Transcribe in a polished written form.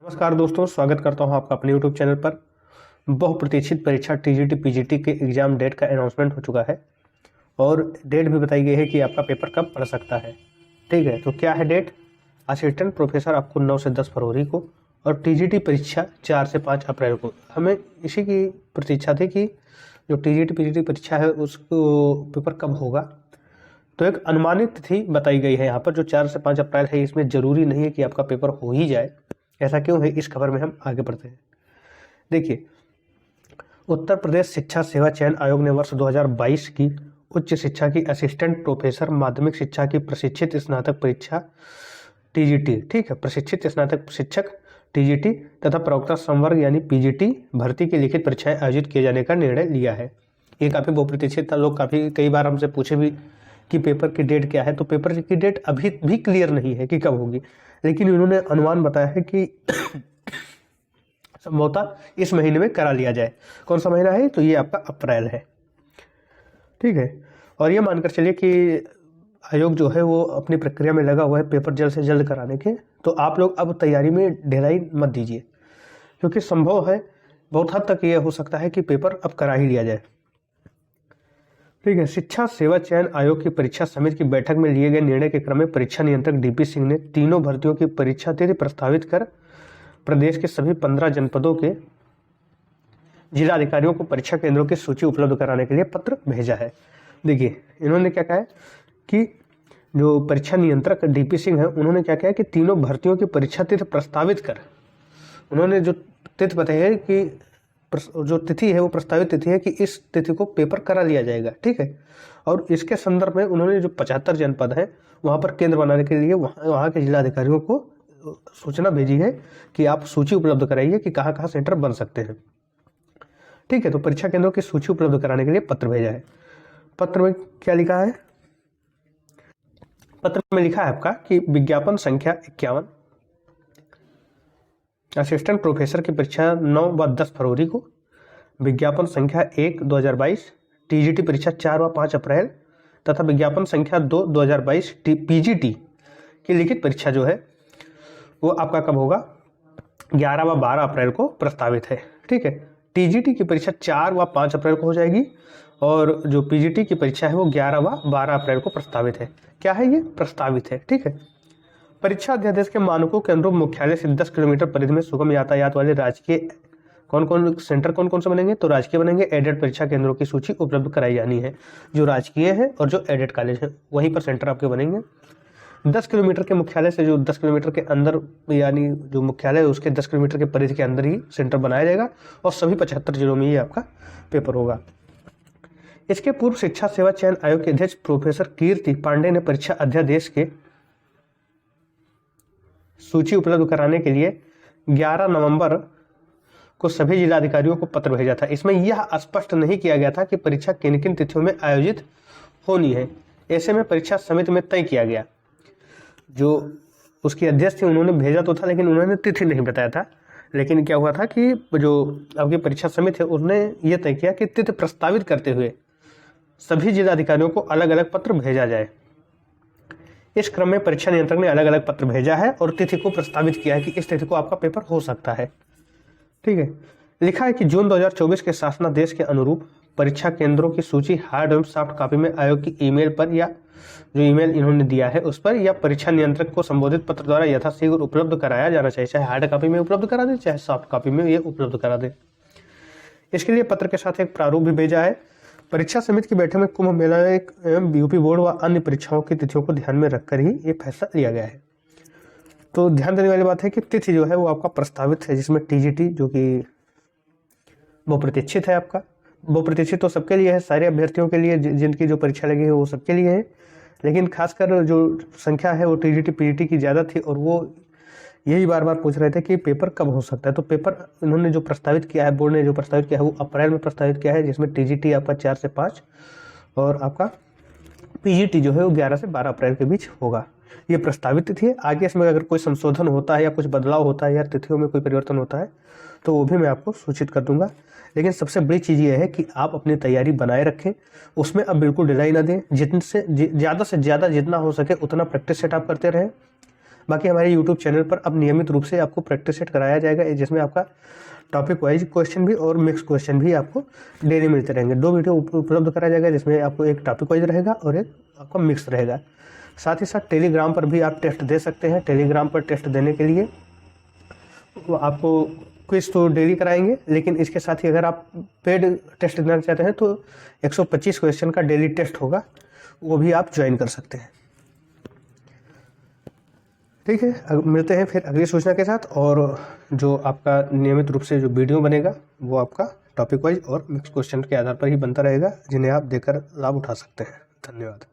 नमस्कार दोस्तों, स्वागत करता हूं आपका अपने यूट्यूब चैनल पर। बहुप्रतीक्षित परीक्षा टीजीटी पीजीटी के एग्जाम डेट का अनाउंसमेंट हो चुका है और डेट भी बताई गई है कि आपका पेपर कब पड़ सकता है। ठीक है, तो क्या है डेट? असिस्टेंट प्रोफेसर आपको 9 से 10 फरवरी को और टीजीटी परीक्षा 4 से 5 अप्रैल को। हमें इसी की प्रतीक्षा थी कि जो टीजीटी पीजीटी परीक्षा है उसको पेपर कब होगा। तो एक अनुमानित तिथि बताई गई है यहाँ पर, जो 4 से 5 अप्रैल है। इसमें जरूरी नहीं है कि आपका पेपर हो ही जाए। ऐसा क्यों है, इस खबर में हम आगे बढ़ते हैं। देखिए, उत्तर प्रदेश शिक्षा सेवा चयन आयोग ने वर्ष 2022 की उच्च शिक्षा की असिस्टेंट प्रोफेसर माध्यमिक शिक्षा की प्रशिक्षित स्नातक परीक्षा टीजीटी, ठीक है, प्रशिक्षित स्नातक शिक्षक टीजीटी तथा प्रवक्ता संवर्ग यानी पीजीटी भर्ती की लिखित परीक्षाएं आयोजित किए जाने का निर्णय लिया है। ये काफी बहुप्रतीक्षित था। लोग कई बार हमसे पूछे भी कि पेपर की डेट क्या है, तो पेपर की डेट अभी भी क्लियर नहीं है कि कब होगी, लेकिन इन्होंने अनुमान बताया है कि संभवतः इस महीने में करा लिया जाए। कौन सा महीना है? तो ये आपका अप्रैल है। ठीक है, और ये मानकर चलिए कि आयोग जो है वो अपनी प्रक्रिया में लगा हुआ है पेपर जल्द से जल्द कराने के। तो आप लोग अब तैयारी में ढिलाई मत दीजिए, क्योंकि संभव है बहुत हद तक ये हो सकता है कि पेपर अब करा ही लिया जाए। ठीक है, शिक्षा सेवा चयन आयोग की परीक्षा समिति की बैठक में लिए गए निर्णय के क्रम में परीक्षा नियंत्रक डीपी सिंह ने तीनों भर्तियों की परीक्षा तिथि प्रस्तावित कर प्रदेश के सभी 15 जनपदों के जिलाधिकारियों को परीक्षा केंद्रों की सूची उपलब्ध कराने के लिए पत्र भेजा है। देखिए, इन्होंने क्या कहा है कि जो परीक्षा नियंत्रक डीपी सिंह है, उन्होंने क्या कहा है कि तीनों भर्तियों की परीक्षा तिथि प्रस्तावित कर, उन्होंने जो तिथि बताई है कि जो तिथि है वो प्रस्तावित तिथि है कि इस तिथि को पेपर करा लिया जाएगा। ठीक है, और इसके संदर्भ में उन्होंने जो 75 जनपद है वहाँ पर केंद्र बनाने के लिए वहाँ के जिलाधिकारियों को सूचना भेजी है कि आप सूची उपलब्ध कराइए कि कहाँ कहाँ सेंटर बन सकते हैं। ठीक है, तो परीक्षा केंद्रों की सूची उपलब्ध कराने के लिए पत्र भेजा है। पत्र में क्या लिखा है? पत्र में लिखा है आपका कि विज्ञापन संख्या 51 असिस्टेंट प्रोफेसर की परीक्षा 9 व 10 फरवरी को, विज्ञापन संख्या 1 2022 टीजीटी परीक्षा 4 व 5 अप्रैल तथा विज्ञापन संख्या 2 2022 पीजीटी की लिखित परीक्षा जो है वो आपका कब होगा? 11 व 12 अप्रैल को प्रस्तावित है। ठीक है, टीजीटी की परीक्षा 4 व 5 अप्रैल को हो जाएगी और जो पीजीटी की परीक्षा है वो 11 व 12 अप्रैल को प्रस्तावित है। क्या है ये? प्रस्तावित है। ठीक है, परीक्षा अध्यादेश के मानकों के अनुरूप मुख्यालय से 10 किलोमीटर परिधि में सुगम यातायात वाले राजकीय कौन कौन से बनेंगे? तो राजकीय बनेंगे। एडेड परीक्षा केंद्रों की सूची उपलब्ध कराई जानी है। जो राजकीय है और जो एडेड कॉलेज है वहीं पर सेंटर आपके बनेंगे। 10 किलोमीटर के मुख्यालय से जो 10 किलोमीटर के अंदर, यानी जो मुख्यालय है उसके 10 किलोमीटर के परिधि के अंदर ही सेंटर बनाया जाएगा और सभी 75 जिलों में ये आपका पेपर होगा। इसके पूर्व शिक्षा सेवा चयन आयोग के अध्यक्ष प्रोफेसर कीर्ति पांडे ने परीक्षा अध्यादेश के सूची उपलब्ध कराने के लिए 11 नवंबर को सभी जिलाधिकारियों को पत्र भेजा था। इसमें यह स्पष्ट नहीं किया गया था कि परीक्षा किन किन तिथियों में आयोजित होनी है। ऐसे में परीक्षा समिति में तय किया गया। जो उसकी अध्यक्ष थी उन्होंने भेजा तो था, लेकिन उन्होंने तिथि नहीं बताया था। लेकिन क्या हुआ था कि जो आपकी परीक्षा समिति है उसने ये तय किया कि तिथि प्रस्तावित करते हुए सभी जिलाधिकारियों को अलग अलग पत्र भेजा जाए। इस क्रम में परीक्षा नियंत्रक ने अलग अलग पत्र भेजा है और तिथि को प्रस्तावित किया है कि इस तिथि को आपका पेपर हो सकता है। ठीक है, लिखा है कि जून 2024 के शासनादेश के अनुरूप परीक्षा केंद्रों की सूची हार्ड एवं सॉफ्ट कॉपी में आयोग की ईमेल पर या जो ईमेल इन्होंने दिया है उस पर या परीक्षा नियंत्रक को संबोधित पत्र द्वारा यथाशीघ्र उपलब्ध कराया जाना चाहिए। चाहे हार्ड कॉपी में उपलब्ध करा दे, चाहे सॉफ्ट कॉपी में ये उपलब्ध करा दे। इसके लिए पत्र के साथ एक प्रारूप भी भेजा है। परीक्षा समिति की बैठक में कुंभ मेला एवं यूपी बोर्ड व अन्य परीक्षाओं की तिथियों को ध्यान में रखकर ही ये फैसला लिया गया है। तो ध्यान देने वाली बात है कि तिथि जो है वो आपका प्रस्तावित है, जिसमें टीजीटी जो कि बहुप्रतीक्षित है आपका। बहुप्रतीक्षित तो सबके लिए है, सारे अभ्यर्थियों के लिए जिनकी जो परीक्षा लगी है वो सबके लिए है, लेकिन खासकर जो संख्या है वो टीजीटी पीजीटी की ज़्यादा थी और वो यही बार बार पूछ रहे थे कि पेपर कब हो सकता है। तो पेपर इन्होंने जो प्रस्तावित किया है, बोर्ड ने जो प्रस्तावित किया है वो अप्रैल में प्रस्तावित किया है, जिसमें टीजीटी आपका 4 से 5 और आपका पीजीटी जो है वो 11 से 12 अप्रैल के बीच होगा। ये प्रस्तावित तिथि है। आगे इसमें अगर कोई संशोधन होता है या कुछ बदलाव होता है या तिथियों में कोई परिवर्तन होता है तो वो भी मैं आपको सूचित कर दूंगा। लेकिन सबसे बड़ी चीज़ ये है कि आप अपनी तैयारी बनाए रखें, उसमें अब बिल्कुल ढिलाई ना दें। ज़्यादा से ज़्यादा जितना हो सके उतना प्रैक्टिस सेट आप करते रहें। बाकी हमारे यूट्यूब चैनल पर अब नियमित रूप से आपको प्रैक्टिस सेट कराया जाएगा, जिसमें आपका टॉपिक वाइज क्वेश्चन भी और मिक्स क्वेश्चन भी आपको डेली मिलते रहेंगे। 2 वीडियो उपलब्ध कराया जाएगा, जिसमें आपको एक टॉपिक वाइज रहेगा और एक आपका मिक्स रहेगा। साथ ही साथ टेलीग्राम पर भी आप टेस्ट दे सकते हैं। टेलीग्राम पर टेस्ट देने के लिए वो आपको क्विज तो डेली कराएंगे, लेकिन इसके साथ ही अगर आप पेड टेस्ट देना चाहते हैं तो 125 क्वेश्चन का डेली टेस्ट होगा, वो भी आप ज्वाइन कर सकते हैं। ठीक है, मिलते हैं फिर अगली सूचना के साथ, और जो आपका नियमित रूप से जो वीडियो बनेगा वो आपका टॉपिक वाइज और मिक्स क्वेश्चन के आधार पर ही बनता रहेगा, जिन्हें आप देखकर लाभ उठा सकते हैं। धन्यवाद।